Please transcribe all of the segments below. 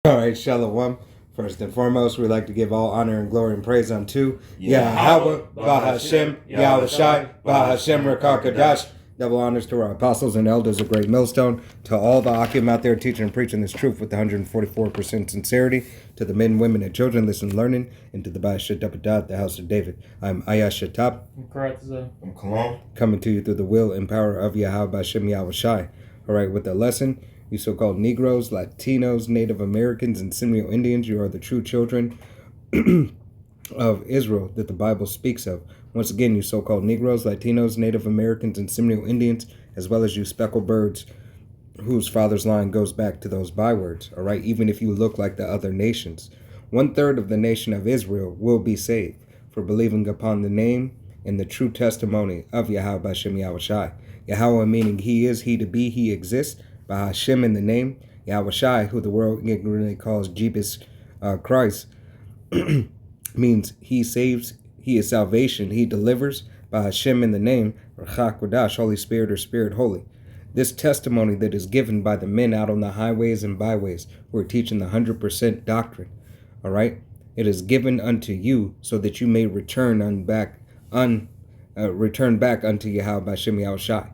All right, Shalom. First and foremost, we'd like to give all honor and glory and praise unto Yahweh, Bahashem, Yahweh Shai, Bahashem, Rakar Kadash. Double honors to our apostles and elders of Great Millstone, to all the Akim out there teaching and preaching this truth with 144% sincerity, to the men, women, and children listening, learning, and to the Ba'ashat Dapadat, the house of David. I'm Ayash Shatab. I'm Cologne. Coming to you through the will and power of Yahweh, Bahashem, Yahweh Shai. All right, with the lesson. You so-called Negroes, Latinos, Native Americans, and Seminole Indians, you are the true children of Israel that the Bible speaks of. Once again, you so-called Negroes, Latinos, Native Americans, and Seminole Indians, as well as you speckled birds whose father's line goes back to those bywords, all right, even if you look like the other nations. 1/3 of the nation of Israel will be saved for believing upon the name and the true testimony of Yahweh Bashem Yahweh Shai. Yahweh meaning he is, he to be, he exists. Bahashem in the name, Yahweh Shai, who the world ignorantly calls Jesus Christ, means he saves, he is salvation, he delivers. Bahashem in the name, Rachak Kodash, Holy Spirit or Spirit Holy. This testimony that is given by the men out on the highways and byways who are teaching the 100% doctrine, all right? It is given unto you so that you may return back unto Yahweh Bashem Yahweh Shai.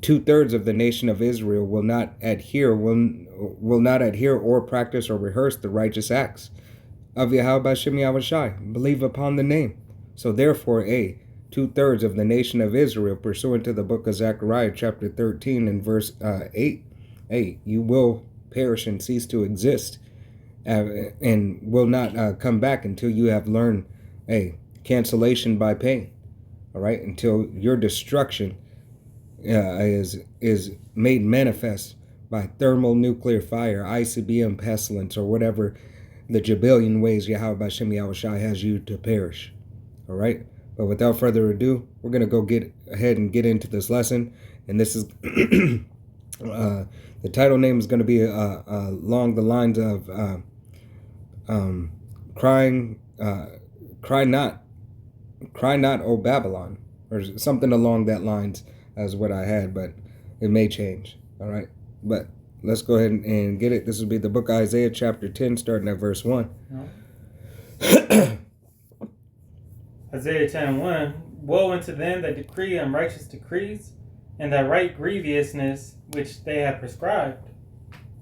2/3 of the nation of Israel will not adhere or practice or rehearse the righteous acts of Yahweh Bashem Yahweh Shai. Believe upon the name. So therefore, 2/3 of the nation of Israel, pursuant to the book of Zechariah, chapter 13 and verse 8, you will perish and cease to exist, and will not come back until you have learned cancellation by pain. All right, until your destruction is made manifest by thermonuclear fire, ICBM pestilence, or whatever the jabillion ways Yahweh Bashem Yahweh Shai has you to perish. All right? But without further ado, we're going to go get ahead and get into this lesson. And this is, the title name is going to be along the lines of Cry Not, O Babylon, or something along that lines. As what I had, but it may change. All right, but let's go ahead and get it. This will be the book of Isaiah, chapter 10, starting at verse 1. Isaiah 10:1. Woe unto them that decree unrighteous decrees, and that write grievousness which they have prescribed.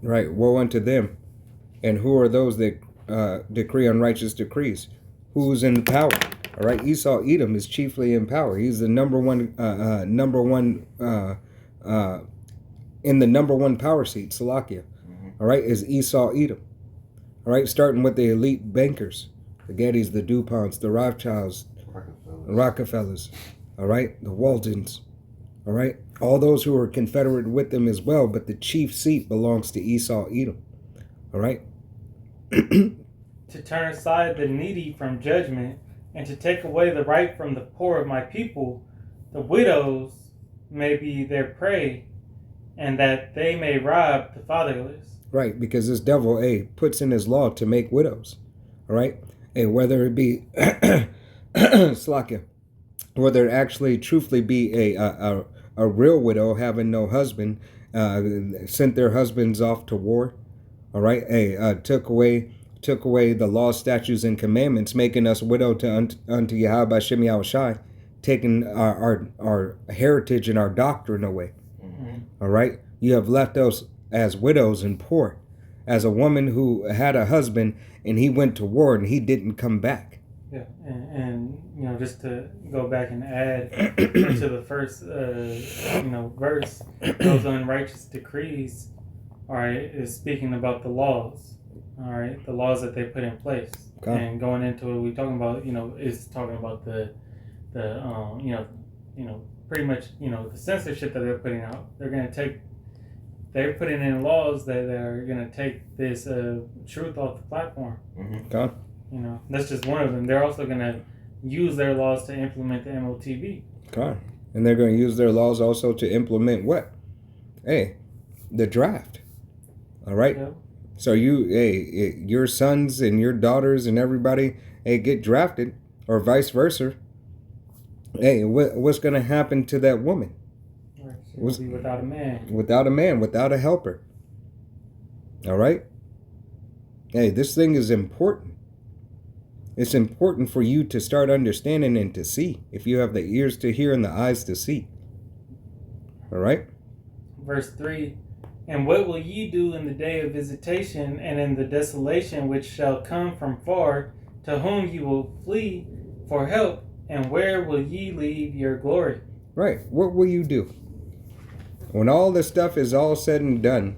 Right, woe unto them. And who are those that decree unrighteous decrees? Who's in power? All right, Esau Edom is chiefly in power. He's the number one in the number one power seat, Salakia. All right, is Esau Edom. All right, starting with the elite bankers, the Gettys, the DuPonts, the Rothschilds, the Rockefellers. All right, the Waltons. All right, all those who are confederate with them as well, but the chief seat belongs to Esau Edom. All right. To turn aside the needy from judgment, and to take away the right from the poor of my people, the widows may be their prey, and that they may rob the fatherless. Right, because this devil, puts in his law to make widows. All right, whether it be Slakia, whether it actually truthfully be a real widow having no husband, sent their husbands off to war. All right, took away the law, statutes, and commandments, making us widow unto Yahweh Bashem Yahweh Shai, taking our heritage and our doctrine away. All right, you have left us as widows and poor, as a woman who had a husband and he went to war and he didn't come back. Yeah, and just to go back and add to the first verse, those unrighteous decrees, all right, is speaking about the laws. All right, the laws that they put in place, and going into it, we talking about is talking about the pretty much the censorship that they're putting out. They're putting in laws that are gonna take this truth off the platform. That's just one of them. They're also gonna use their laws to implement the MOTB. And they're gonna use their laws also to implement what? The draft. All right. Yep. So your sons and your daughters and everybody, get drafted, or vice versa. What's going to happen to that woman? She will be without a man. Without a man, without a helper. All right? Hey, this thing is important. It's important for you to start understanding and to see, if you have the ears to hear and the eyes to see. All right? Verse 3, and what will ye do in the day of visitation and in the desolation which shall come from far, to whom ye will flee for help, and where will ye leave your glory? Right. What will you do? When all this stuff is all said and done,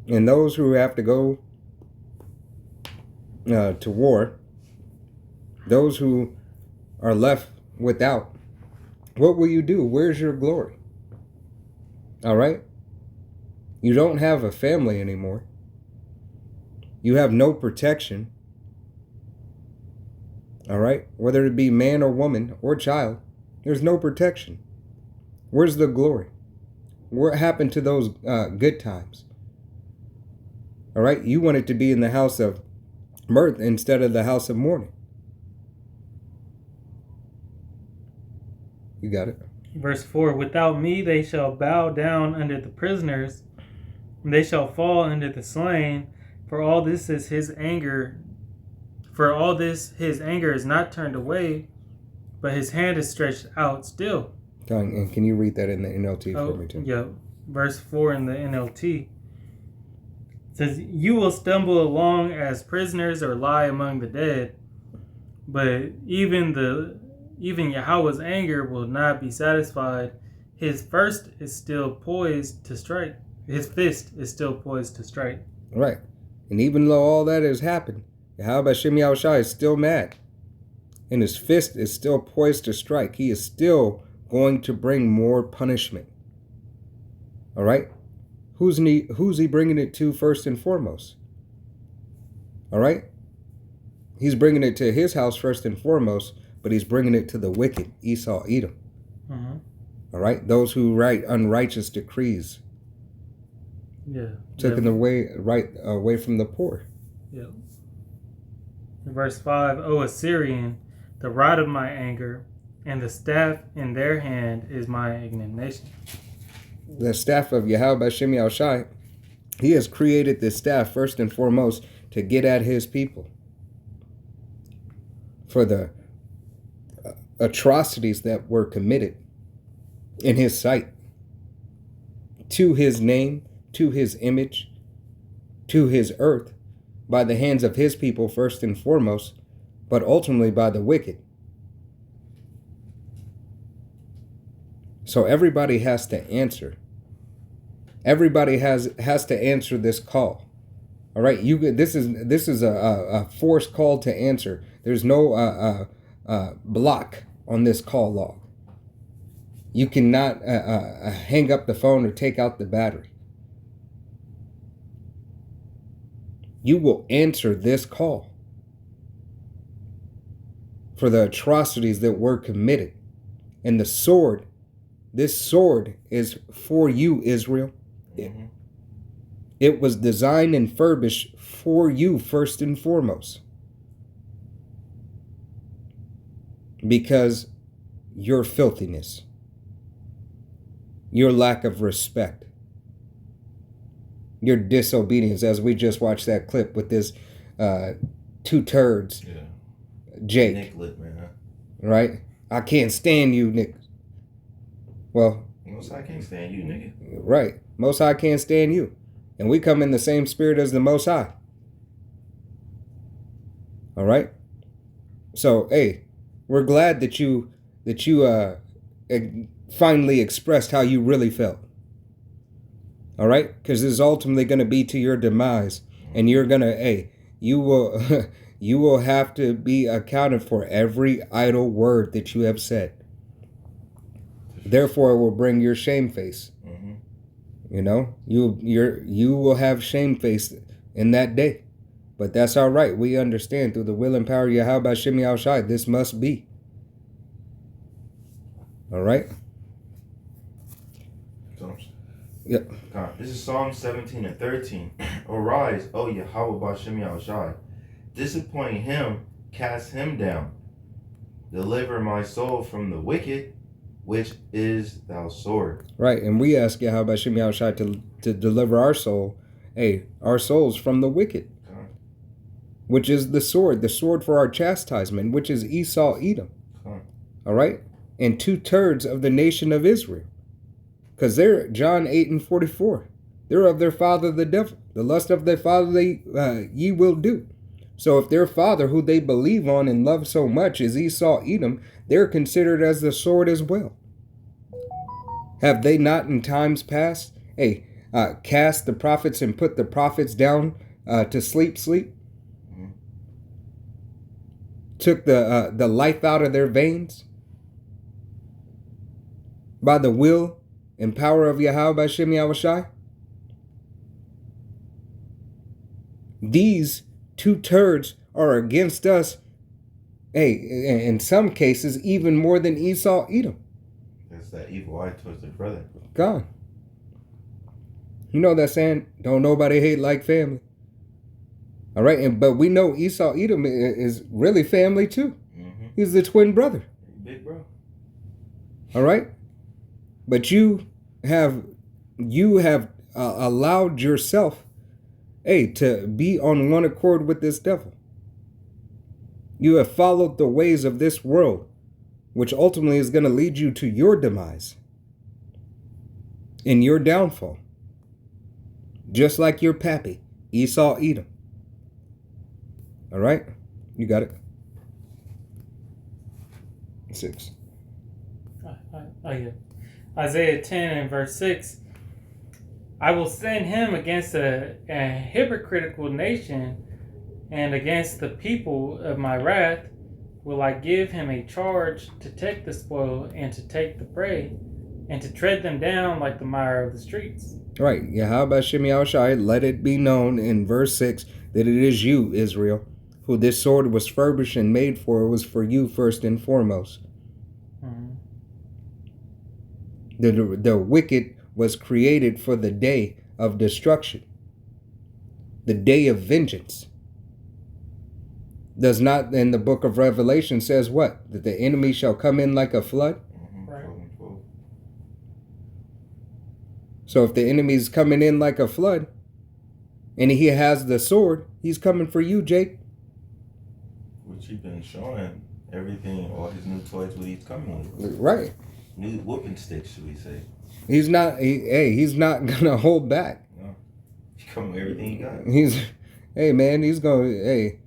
and those who have to go to war, those who are left without, what will you do? Where's your glory? All right? You don't have a family anymore. You have no protection. All right? Whether it be man or woman or child, there's no protection. Where's the glory? What happened to those good times? All right? You wanted to be in the house of mirth instead of the house of mourning. You got it. Verse 4, without me they shall bow down under the prisoners, and they shall fall under the slain, for all this his anger is not turned away, but his hand is stretched out still. And can you read that in the NLT for me too? Yeah. Verse 4 in the NLT. It says, you will stumble along as prisoners or lie among the dead, but even Yahweh's anger will not be satisfied. His fist is still poised to strike. Right. And even though all that has happened, Yahweh Hashem Yahushua is still mad. And his fist is still poised to strike. He is still going to bring more punishment. All right? Who's he bringing it to first and foremost? All right? He's bringing it to his house first and foremost, but he's bringing it to the wicked, Esau, Edom. Mm-hmm. All right? Those who write unrighteous decrees. Yeah. Taking away from the poor. Yeah. Verse 5, O Assyrian, the rod of my anger, and the staff in their hand is my indignation. The staff of Yahweh Hashem Yahushai, he has created this staff first and foremost to get at his people for the atrocities that were committed in his sight, to his name, to his image, to his earth, by the hands of his people first and foremost, but ultimately by the wicked. So everybody has to answer. Everybody has to answer this call. All right, this is a forced call to answer. There's no block on this call log. You cannot hang up the phone or take out the battery. You will answer this call for the atrocities that were committed. And this sword is for you, Israel. Mm-hmm. It was designed and furbished for you first and foremost. Because your filthiness, your lack of respect, your disobedience, as we just watched that clip with this two turds, Jake. Nick lit, man. Right? I can't stand you, Nick. Well, Most High can't stand you, nigga. Right. Most High can't stand you. And we come in the same spirit as the Most High. All right? So, hey, we're glad that you finally expressed how you really felt. All right? Because this is ultimately going to be to your demise. And you're going to, you will have to be accounted for every idle word that you have said. Therefore, it will bring your shame face. Mm-hmm. You know, you will have shame face in that day. But that's all right. We understand through the will and power of Yahweh Hashem Yahushai, this must be. All right? Yep. This is Psalm 17 and 13. Arise, O Yahweh Hashem Yahushai. Disappoint him, cast him down. Deliver my soul from the wicked, which is thou sword. Right, and we ask Yahweh Hashem Yahushai to deliver our soul, our souls from the wicked. which is the sword for our chastisement, which is Esau, Edom. All right? And 2/3 of the nation of Israel. Because they're, John 8:44, they're of their father the devil. The lust of their father ye will do. So if their father, who they believe on and love so much, is Esau, Edom, they're considered as the sword as well. Have they not in times past, cast the prophets and put the prophets down to sleep? Took the life out of their veins by the will and power of Yahweh Bashem Yahushai? These 2/3 are against us, in some cases, even more than Esau, Edom. That's that evil eye towards their brother. God. You know that saying, don't nobody hate like family. All right, but we know Esau, Edom is really family too. Mm-hmm. He's the twin brother. Big bro. All right? But you have allowed yourself, to be on one accord with this devil. You have followed the ways of this world, which ultimately is going to lead you to your demise and your downfall. Just like your pappy, Esau, Edom. All right? You got it. 6. Yeah. Isaiah 10 and verse 6. I will send him against a hypocritical nation, and against the people of my wrath will I give him a charge to take the spoil and to take the prey, and to tread them down like the mire of the streets. Right. Yahweh Shem Yahushai, let it be known in verse 6 that it is you, Israel, who this sword was furbished and made for. It was for you first and foremost. Mm-hmm. The wicked was created for the day of destruction, the day of vengeance. Does not in the book of Revelation says what? That the enemy shall come in like a flood? Mm-hmm. Right. So if the enemy's coming in like a flood and he has the sword, he's coming for you, Jake. Which he's been showing everything, all his new toys, what he's coming with. Right. New whooping sticks, should we say. He's not gonna hold back. No. He's coming with everything he got. He's going,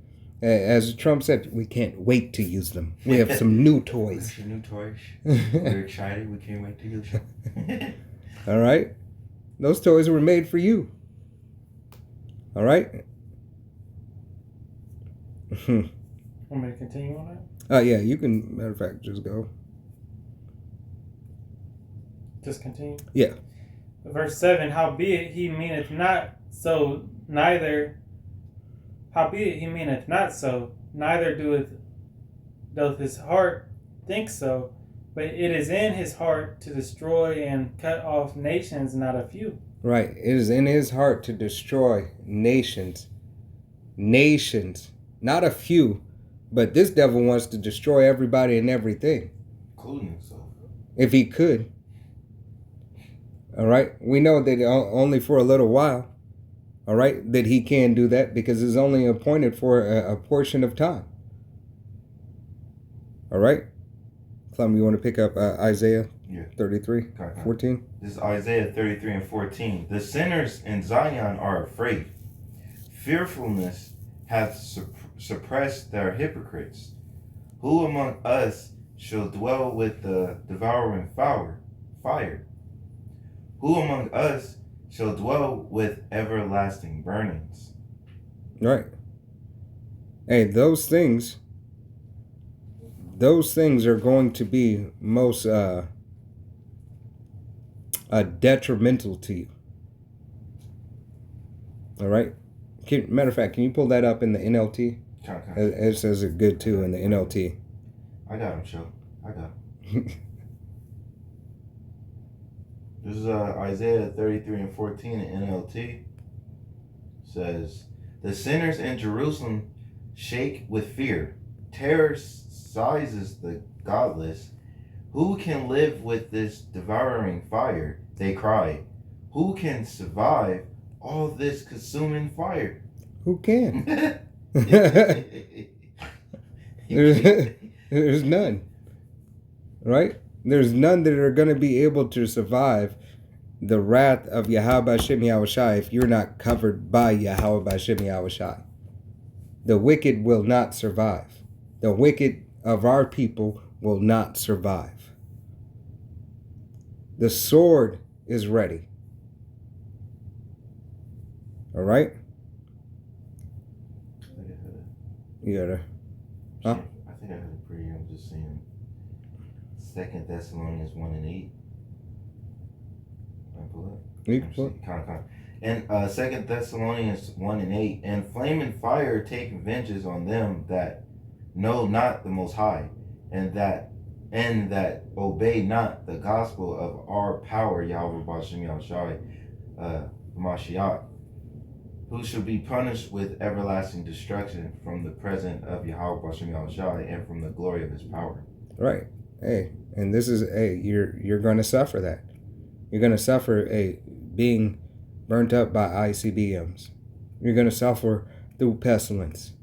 as Trump said, we can't wait to use them. We have some new toys. Your new toys. We're excited. We can't wait to use them. All right? Those toys were made for you. All right? Want me to continue on that? Yeah, you can, matter of fact, just go. Just continue? Yeah. Verse 7, howbeit he meaneth not so, neither doth his heart think so, but it is in his heart to destroy and cut off nations, not a few. Right. It is in his heart to destroy nations. Nations. Not a few, but this devil wants to destroy everybody and everything. Including himself. If he could. All right. We know that only for a little while. All right. That he can do that because it's only appointed for a portion of time. All right. Clem, you want to pick up Isaiah 33, 14? This is Isaiah 33 and 14. The sinners in Zion are afraid. Fearfulness hath suppressed their hypocrites. Who among us shall dwell with the devouring fire? Who among us shall dwell with everlasting burnings? Right. Hey, those things are going to be most detrimental to you. All right. Matter of fact, can you pull that up in the NLT? It says it good too in the NLT. I got him, Joe. I got him. This is Isaiah 33 and 14 in NLT. Says, the sinners in Jerusalem shake with fear. Terror seizes the godless. Who can live with this devouring fire? They cry. Who can survive all this consuming fire? Who can? There's none. Right? There's none that are going to be able to survive the wrath of Yahweh Shem Yahushai if you're not covered by Yahweh Shem Yahushai. The wicked will not survive. The wicked of our people will not survive. The sword is ready. All right? You gotta. Huh? I think I had a pretty. I'm just saying. 2 Thessalonians 1:8. Can I pull it? You can pull it. And 2 Thessalonians 1:8. And flame and fire take vengeance on them that know not the Most High, and that obey not the gospel of our power, Yahweh Bashem Yahushai, Mashiach, who shall be punished with everlasting destruction from the presence of Yahweh Bashem Yahushai and from the glory of his power. Right. Hey, and this is you're going to suffer that. You're going to suffer being burnt up by ICBMs. You're going to suffer through pestilence.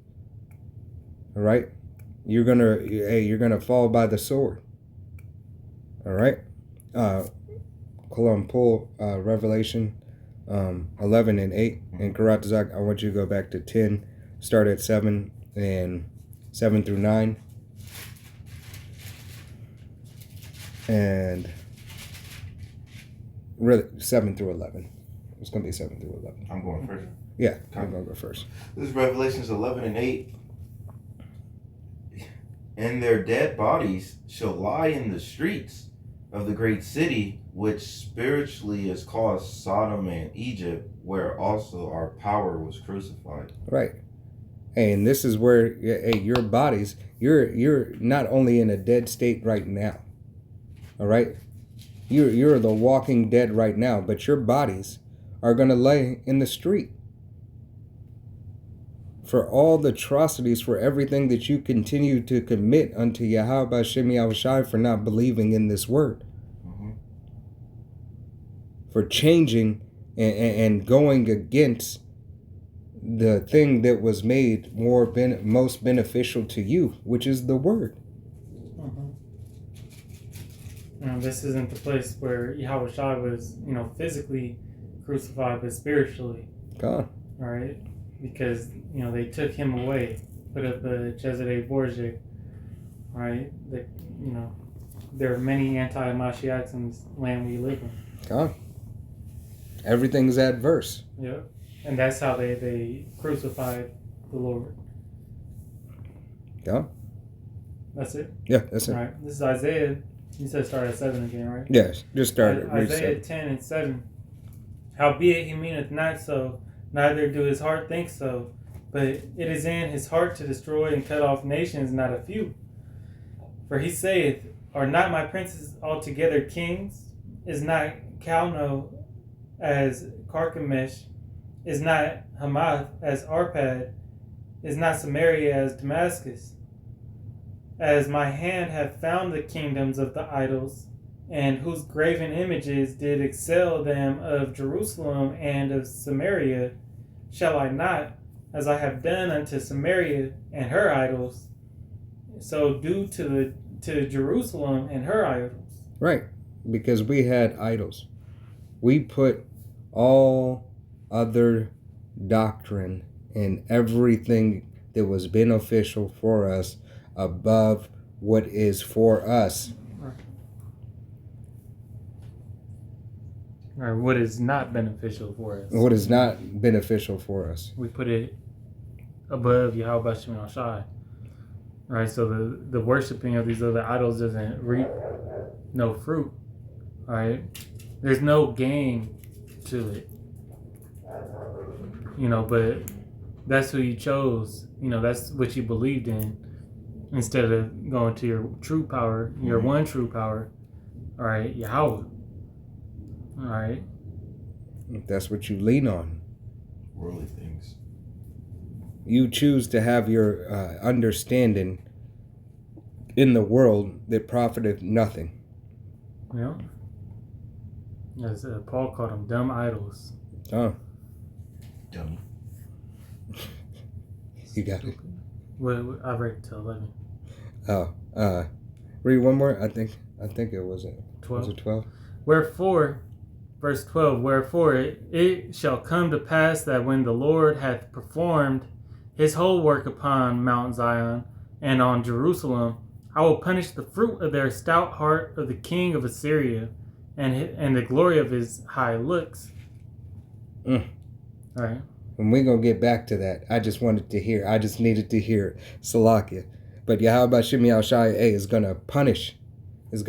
All right? You're going to fall by the sword. All right? Pull Revelation 11 and 8. And Karatazak, I want you to go back to 10, start at 7 and 7 through 9. And really 7 through 11. It's going to be 7 through 11. I'm going first. Yeah, I'm going to go first. This is Revelations 11 and 8. And their dead bodies shall lie in the streets of the great city, which spiritually is called Sodom and Egypt, where also our power was crucified. Right. And this is where your bodies, you're not only in a dead state right now. All right? You're the walking dead right now, but your bodies are going to lay in the street for all the atrocities, for everything that you continue to commit unto Yahweh Shem Yahushai for not believing in this word. Mm-hmm. For changing and going against the thing that was made most beneficial to you, which is the word. This isn't the place where Yahweh was, physically crucified, but spiritually. God. All right? Because, they took him away, put up a Jezebel Borgia. All right? There are many anti-Mashiachs in this land we live in. God. Everything's adverse. Yeah. And that's how they crucified the Lord. Yeah. That's it? Yeah, that's it. All right. This is Isaiah. You said start at 7 again, right? Yes, just start at Isaiah 10 and 7. Howbeit he meaneth not so, neither do his heart think so, but it is in his heart to destroy and cut off nations, not a few. For he saith, are not my princes altogether kings? Is not Calno as Carchemish? Is not Hamath as Arpad? Is not Samaria as Damascus? As my hand hath found the kingdoms of the idols, and whose graven images did excel them of Jerusalem and of Samaria, shall I not, as I have done unto Samaria and her idols, so do to Jerusalem and her idols? Right, because we had idols. We put all other doctrine and everything that was beneficial for us above what is for us. Or what is not beneficial for us. What is not beneficial for us. We put it above Yahweh Shem Yahushai. Right, so the worshiping of these other idols doesn't reap no fruit. Right? There's no gain to it. But that's who you chose. That's what you believed in. Instead of going to your true power, your one true power, all right, Yahweh. All right. That's what you lean on. Worldly things. You choose to have your understanding in the world that profiteth nothing. Yeah. As Paul called them, dumb idols. Oh. Dummy. You got it. Well, I read it to 11. Oh, read one more. I think it was 12. Was it 12? Wherefore, verse 12, wherefore it shall come to pass that when the Lord hath performed his whole work upon Mount Zion and on Jerusalem, I will punish the fruit of their stout heart of the king of Assyria and the glory of his high looks. Mm. All right. And we're going to get back to that. I just needed to hear Salakia. But Yahweh Shem Shai is going to punish. Can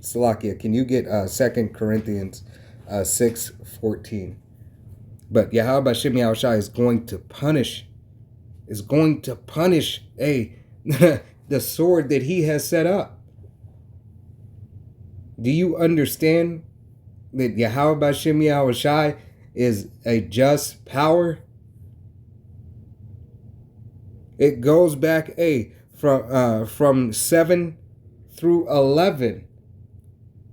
Salakia, can you get 2 Corinthians 6:14? But Yahweh Shem Shai is going to punish. The sword that he has set up. Do you understand that Yahweh Shem Shai is a just power? It goes back from 7 through 11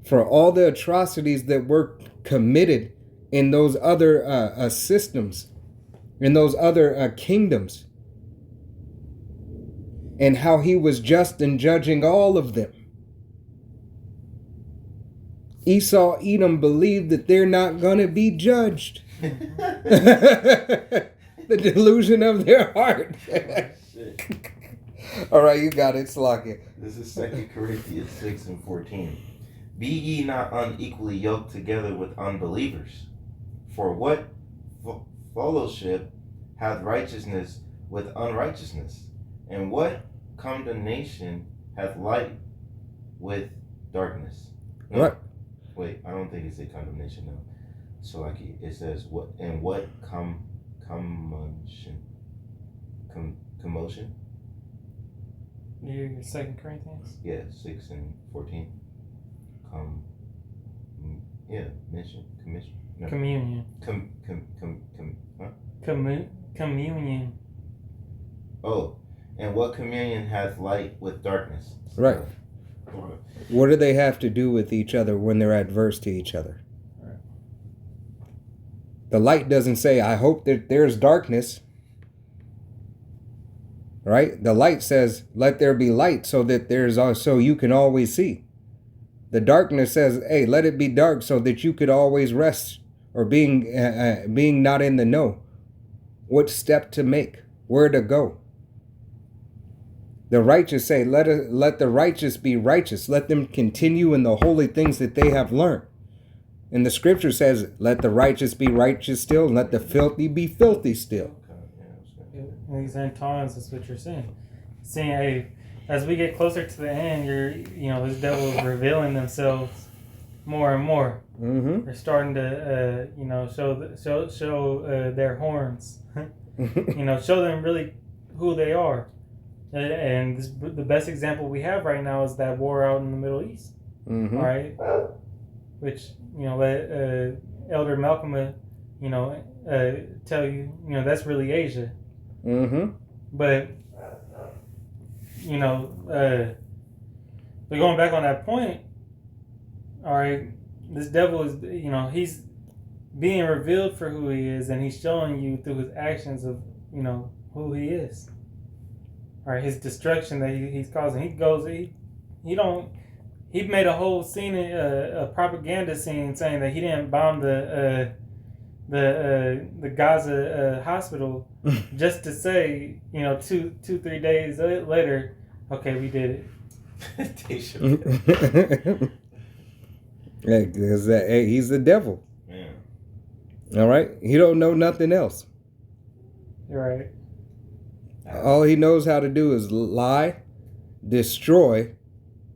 for all the atrocities that were committed in those other systems, in those other kingdoms, and how he was just in judging all of them. Esau, Edom believed that they're not going to be judged. The delusion of their heart. All right, you got it, Salakia. This is 2 Corinthians 6:14. Be ye not unequally yoked together with unbelievers. For what fellowship hath righteousness with unrighteousness? And what condemnation hath light with darkness? No, Right. Wait, I don't think it says condemnation though. So like it says what commotion? You're 2 Corinthians? Yeah, 6:14. Commission. No. Communion. Huh? Communion. Oh, and what communion hath light with darkness? Right. What do they have to do with each other when they're adverse to each other? Right. The light doesn't say, I hope that there's darkness. Right? The light says, let there be light so that so you can always see. The darkness says, hey, let it be dark so that you could always rest, or being not in the know. What step to make, where to go. The righteous say, let the righteous be righteous. Let them continue in the holy things that they have learned. And the scripture says, let the righteous be righteous still, and let the filthy be filthy still. In these end times, that's what you're saying. Saying, hey, as we get closer to the end, this devil is revealing themselves more and more. Mm-hmm. They're starting to, show their horns. Show them really who they are. And the best example we have right now is that war out in the Middle East. Mm-hmm. All right, which let Elder Malcolm, tell you, that's really Asia. Mm-hmm. But but going back on that point, all right, this devil is, he's being revealed for who he is, and he's showing you through his actions of, who he is. All right, his destruction that he's causing. He made a whole scene, a propaganda scene, saying that he didn't bomb the Gaza hospital just to say, 2-3 days later, okay, we did it. Yeah, because he's the devil. Yeah. All right, he don't know nothing else. You're right. All he knows how to do is lie, destroy,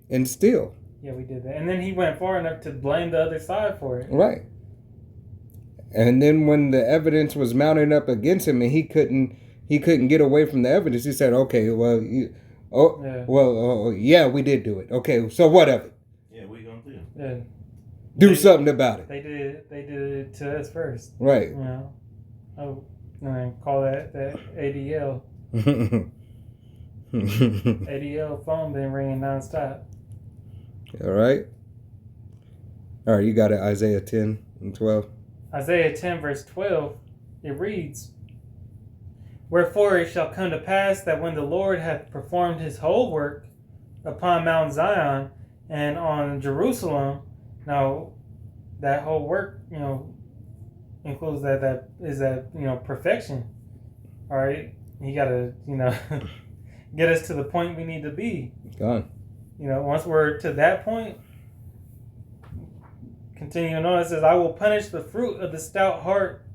and steal. Yeah, we did that. And then he went far enough to blame the other side for it. Right. And then when the evidence was mounted up against him and he couldn't get away from the evidence, he said, okay, well, yeah, we did do it. Okay, so what of it? Yeah, what are you going to do? Yeah. Do something about it. They did it to us first. Right. Call that ADL. ADL phone been ringing nonstop. All right, you got it. Isaiah 10 and 12. Isaiah 10 verse 12, it reads, Wherefore it shall come to pass that when the Lord hath performed his whole work upon Mount Zion and on Jerusalem, now that whole work, includes that perfection. All right, you gotta get us to the point we need to be. Gone. Once we're to that point, continuing on, it says, I will punish the fruit of the stout heart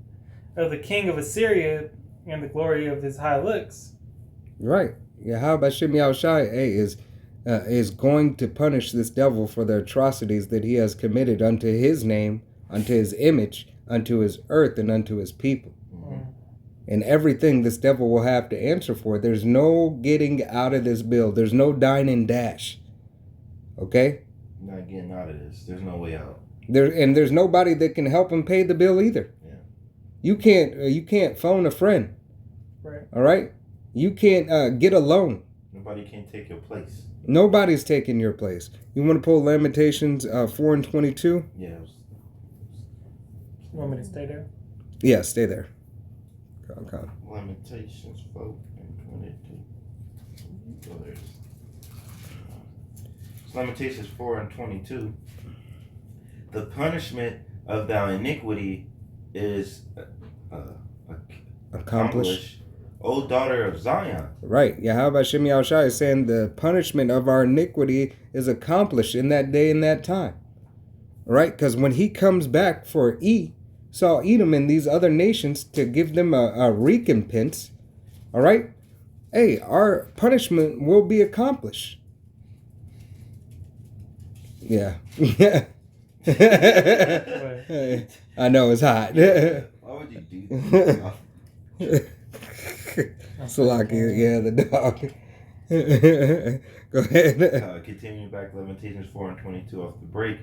of the king of Assyria and the glory of his high looks. Right. Yahweh Shem Yahushai is going to punish this devil for the atrocities that he has committed unto his name, unto his image, unto his earth, and unto his people. Mm-hmm. And everything this devil will have to answer for. There's no getting out of this bill. There's no dine and dash. Okay? Not getting out of this. There's no way out. There's nobody that can help him pay the bill either. Yeah. You can't phone a friend. Right. All right? You can't get a loan. Nobody can take your place. Nobody's taking your place. You want to pull Lamentations 4 and 22? Yeah. You want me to stay there? Yeah, stay there. Come. Lamentations 4 and 22. So there's Lamentations 4 and 22. The punishment of thy iniquity is accomplished, O daughter of Zion. Right. Yahweh Shem Yahushai is saying the punishment of our iniquity is accomplished in that day and that time. Right? Because when he comes back for Esau, Edom, and these other nations to give them a recompense, all right? Hey, our punishment will be accomplished. Yeah. I know it's hot. Why would you do that? Salaki, yeah, the dog. Go ahead. Continuing back, Lamentations 4 and 22 off the break.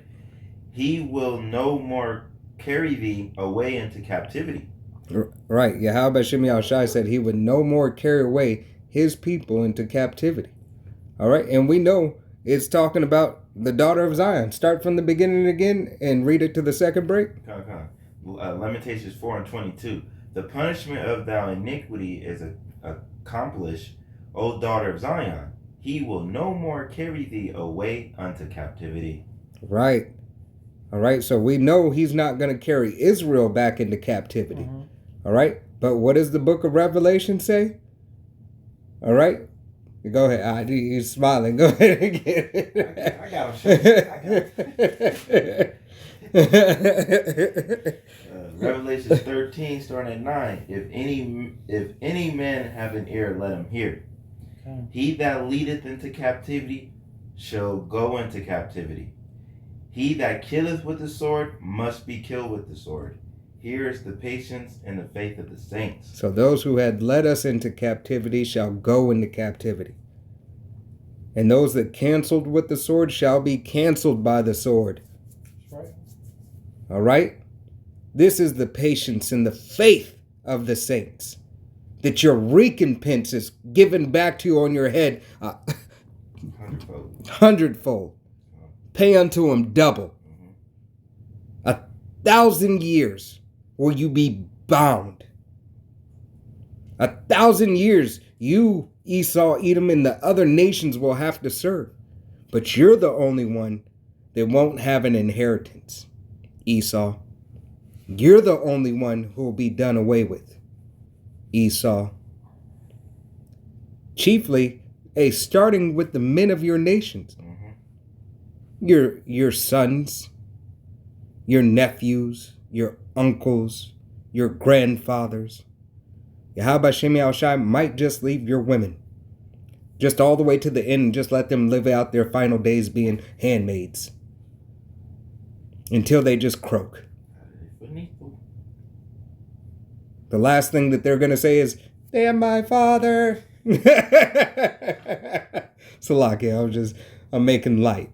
He will no more carry thee away into captivity. Right. Yahweh Shem Yahushai said he would no more carry away his people into captivity. All right. And we know it's talking about the daughter of Zion. Start from the beginning again and read it to the second break. Lamentations 4 and 22. The punishment of thy iniquity is accomplished, O daughter of Zion. He will no more carry thee away unto captivity. Right. All right. So we know he's not going to carry Israel back into captivity. Mm-hmm. All right. But what does the book of Revelation say? All right. Go ahead. He's smiling. Go ahead and get it. I got him. Revelation 13, starting at 9. If any man have an ear, let him hear. Okay. He that leadeth into captivity shall go into captivity. He that killeth with the sword must be killed with the sword. Here is the patience and the faith of the saints. So those who had led us into captivity shall go into captivity. And those that canceled with the sword shall be canceled by the sword. Right. All right? This is the patience and the faith of the saints. That your recompense is given back to you on your head hundredfold. Pay unto him double. 1,000 years will you be bound. 1,000 years you, Esau, Edom, and the other nations will have to serve. But you're the only one that won't have an inheritance, Esau. You're the only one who will be done away with, Esau. Chiefly, starting with the men of your nations. Your sons, your nephews, your uncles, your grandfathers. Yahweh Shem Yahushai might just leave your women. Just all the way to the end and just let them live out their final days being handmaids. Until they just croak. The last thing that they're going to say is, damn my father. Salaki, I'm making light.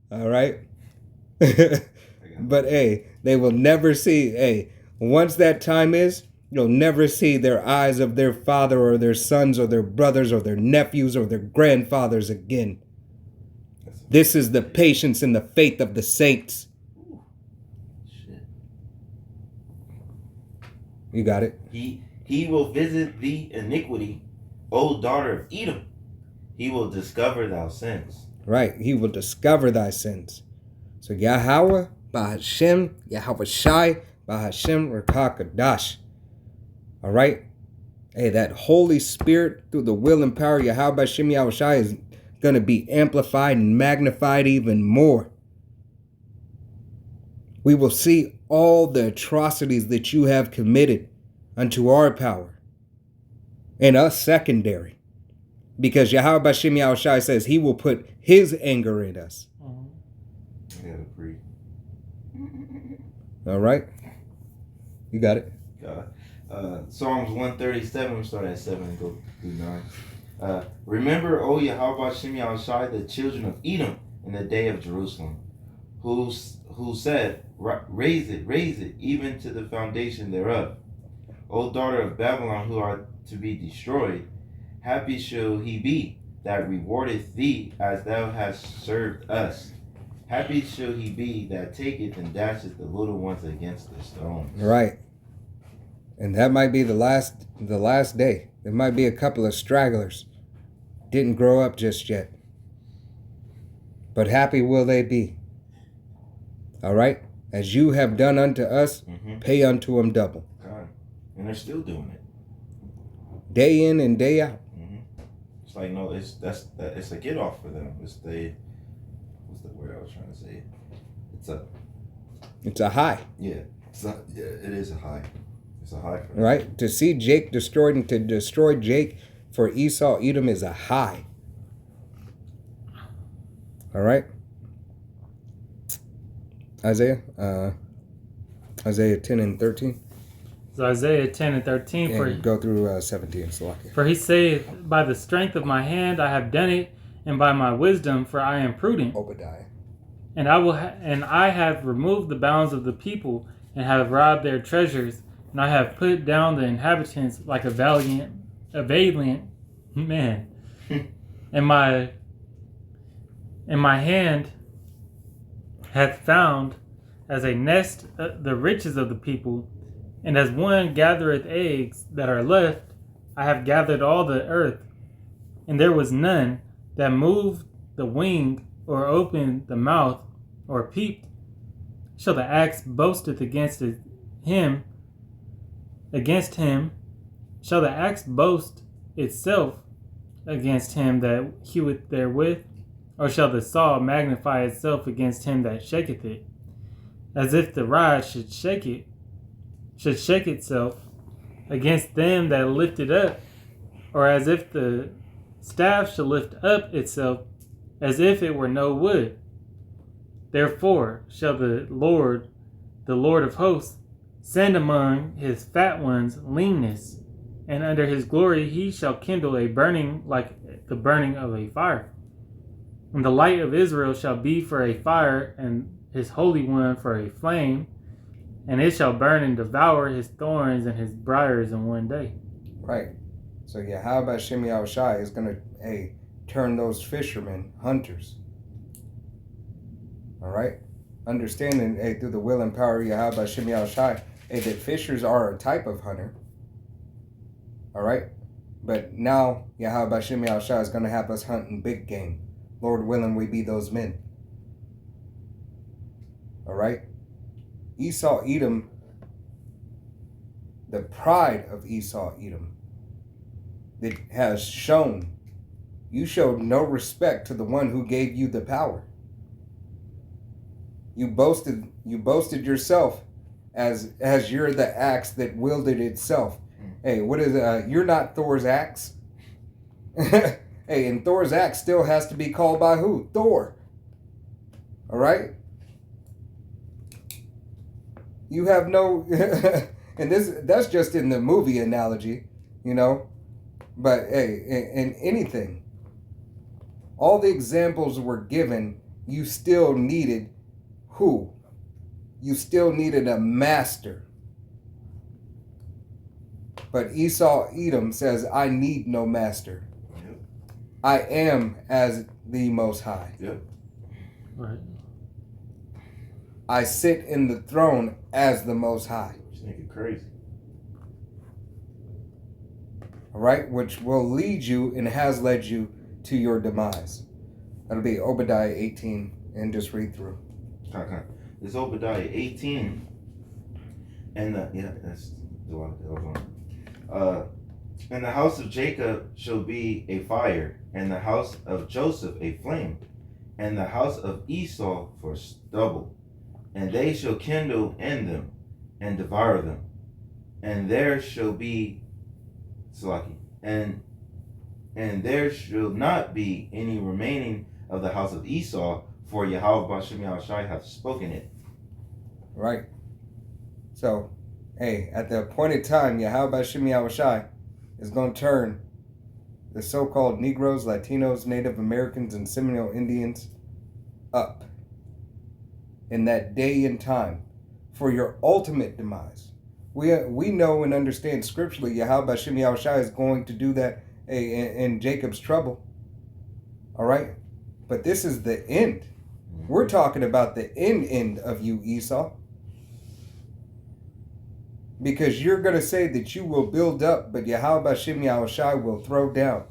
All right? But, they will never see, once that time is, you'll never see their eyes of their father or their sons or their brothers or their nephews or their grandfathers again. This is the patience and the faith of the saints. Shit. You got it? He will visit thee iniquity, O daughter of Edom. He will discover thy sins. Right. He will discover thy sins. So Yahweh, Bahashem, Yahweh Shai, Bahashem, Rakakadash. All right. Hey, that Holy Spirit through the will and power of Yahweh Shem Yahweh Shai is going to be amplified and magnified even more. We will see all the atrocities that you have committed unto our power and us secondary. Because Yahweh Shem Yahweh Shai says he will put his anger in us. I gotta breathe. All right. You got it. God. Psalms 137, we start at 7 and go through 9. Remember, O Yahweh Shem Yahweh Shai, the children of Edom in the day of Jerusalem, who said, raise it, even to the foundation thereof. O daughter of Babylon, who are to be destroyed, happy shall he be that rewardeth thee as thou hast served us. Happy shall he be that taketh and dasheth the little ones against the stones. Right. And that might be the last day. There might be a couple of stragglers. Didn't grow up just yet. But happy will they be. All right? As you have done unto us, pay unto them double. God. And they're still doing it. Day in and day out. It's like, no, it's a get off for them. What's the word I was trying to say? It's a high. Yeah. It is a high. It's a high for them. Right? To see Jake destroyed and to destroy Jake for Esau, Edom is a high. All right? Isaiah 10 and 13. So Isaiah 10 and 13. And go through 17, Salakia. For he saith, by the strength of my hand I have done it, and by my wisdom, for I am prudent. Obadiah. And I have removed the bounds of the people, and have robbed their treasures, and I have put down the inhabitants like a valiant man. And my hand hath found as a nest the riches of the people, and as one gathereth eggs that are left, I have gathered all the earth, and there was none that moved the wing, or opened the mouth, or peeped. Shall the axe boasteth against him? Shall the axe boast itself against him that heweth therewith? Or shall the saw magnify itself against him that shaketh it? As if the rod should shake itself against them that lift it up, or as if the staff should lift up itself, as if it were no wood. Therefore shall the Lord of hosts, send among his fat ones leanness, and under his glory he shall kindle a burning like the burning of a fire. And the light of Israel shall be for a fire, and his Holy One for a flame, and it shall burn and devour his thorns and his briars in one day. Right. So Yahweh Shem Yahweh Shai is going to turn those fishermen hunters. All right? Understanding through the will and power of Yahweh Shem Yahweh Shai, that fishers are a type of hunter. All right? But now Yahweh Shem Yahweh Shai is going to have us hunting big game. Lord willing, we be those men. All right? Esau, Edom, the pride of Esau, Edom, that has shown, you showed no respect to the one who gave you the power. You boasted yourself as you're the axe that wielded itself. Hey, what is you're not Thor's axe. Hey, and Thor's axe still has to be called by who? Thor. All right? You have no and that's just in the movie analogy, you know. But hey, in anything, all the examples were given, you still needed who? You still needed a master. But Esau, Edom says, I need no master. Yep. I am as the Most High. Yep. Right. I sit in the throne as the Most High. This nigga crazy. All right, which will lead you and has led you to your demise. That'll be Obadiah 18, and just read through. Okay. This Obadiah 18, and that's the one. And the house of Jacob shall be a fire, and the house of Joseph a flame, and the house of Esau for stubble, and they shall kindle in them and devour them, and there shall be and there shall not be any remaining of the house of Esau, for Yahweh Bashem Yahushai hath spoken it. Right. So, hey, at the appointed time, Yahweh Bashem Yahushai is going to turn the so-called Negroes, Latinos, Native Americans, and Seminole Indians up in that day and time for your ultimate demise. We know and understand scripturally Yahweh Bashem Yahushai is going to do that in Jacob's trouble. All right? But this is the end. We're talking about the end of you, Esau. Because you're going to say that you will build up, but Yahweh Bashem Yahushai will throw down.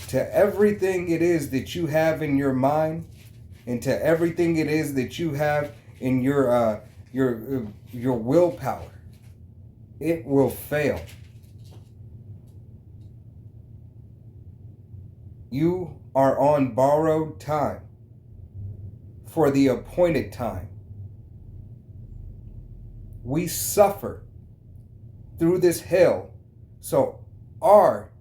To everything it is that you have in your mind, and to everything it is that you have in your willpower, it will fail. You are on borrowed time for the appointed time. We suffer through this hell so our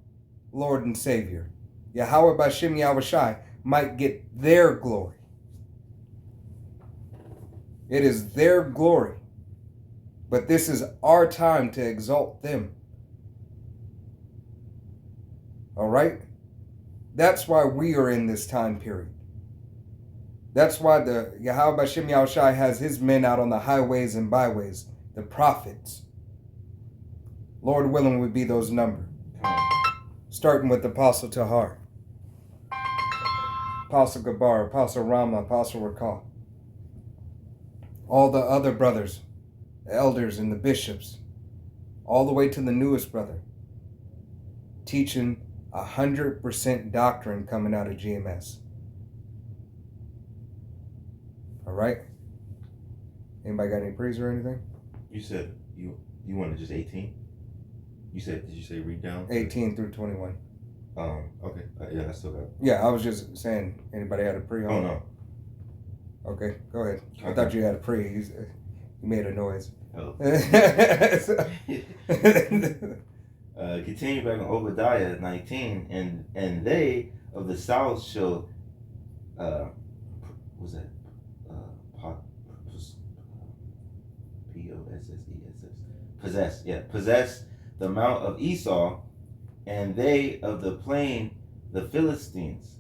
Lord and Savior, Yahweh Bashem Yahushai, might get their glory. It is their glory. But this is our time to exalt them. All right? That's why we are in this time period. That's why the Yahweh Bashem Yahushai has his men out on the highways and byways, the prophets. Lord willing would be those numbered. Starting with Apostle Tahar, Apostle Gabar, Apostle Rama, Apostle Rakal. All the other brothers, the elders and the bishops, all the way to the newest brother, teaching 100% doctrine coming out of GMS. All right? Anybody got any praise or anything? You said you wanted just 18? Did you say read down? 18 through 21. Okay. Yeah, I still got it. Yeah, I was just saying, anybody had a pre? Oh, no. Okay, go ahead. Okay. I thought you had a pre. You made a noise. Oh. Continue back on Obadiah 19, and they of the south shall, what's that? Possess the mount of Esau, and they of the plain the Philistines,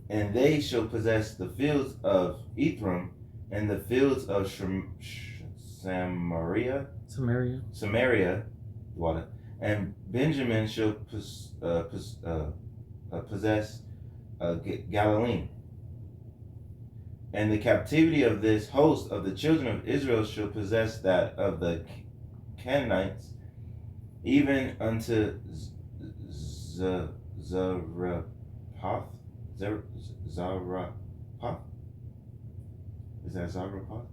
and they shall possess the fields of Ephraim and the fields of Samaria, water, and Benjamin shall possess Galilee. And the captivity of this host of the children of Israel shall possess that of the Canaanites, even unto Zarephath. Zarephath? Is that Zarephath?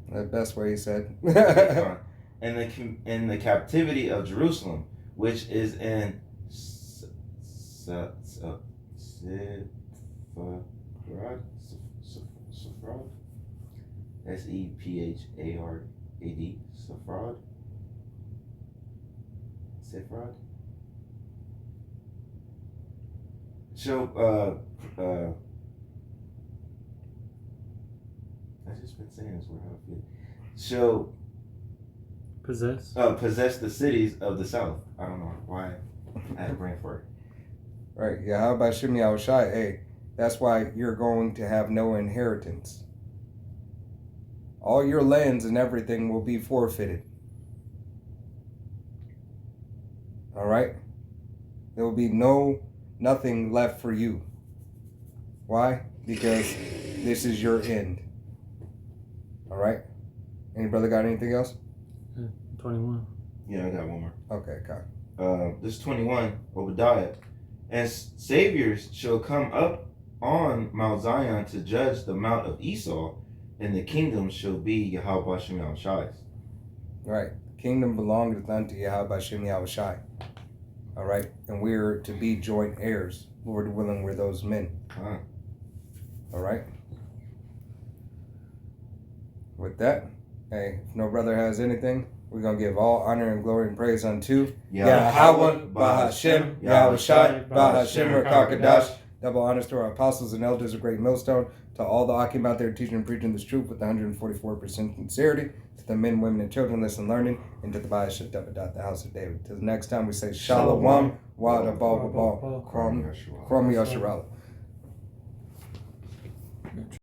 The best way he said. And the captivity of Jerusalem, which is in Sepharad, Sepharad, Sepharad. So, I've just been saying this word. How I feel. So, possess the cities of the south. I don't know why I had a brain for it. Right. Yeah. How about Shimei Yahushai? Hey, that's why you're going to have no inheritance. All your lands and everything will be forfeited. All right? There will be nothing left for you. Why? Because this is your end. All right? Any brother got anything else? 21. Yeah, I got one more. Okay, Kai. This is 21, Obadiah. And saviors shall come up on Mount Zion to judge the mount of Esau, and the kingdom shall be Yahweh Shem Yahushai's. Right. Kingdom belongeth unto Yahweh Bashem Yahushai. All right. And we're to be joint heirs. Lord willing, we're those men. All right. With that, hey, if no brother has anything, we're going to give all honor and glory and praise unto Yahweh, Bahashem, Yahushai, Bahashem, Rakakadash. Double honors to our apostles and elders of Great Millstone, to all the Akim out there teaching and preaching this truth with 144% sincerity, to the men, women, and children listening, learning, and to the Bahashem, the house of David. Till the next time we say Shalom, Wada Bal Krom Yasharala.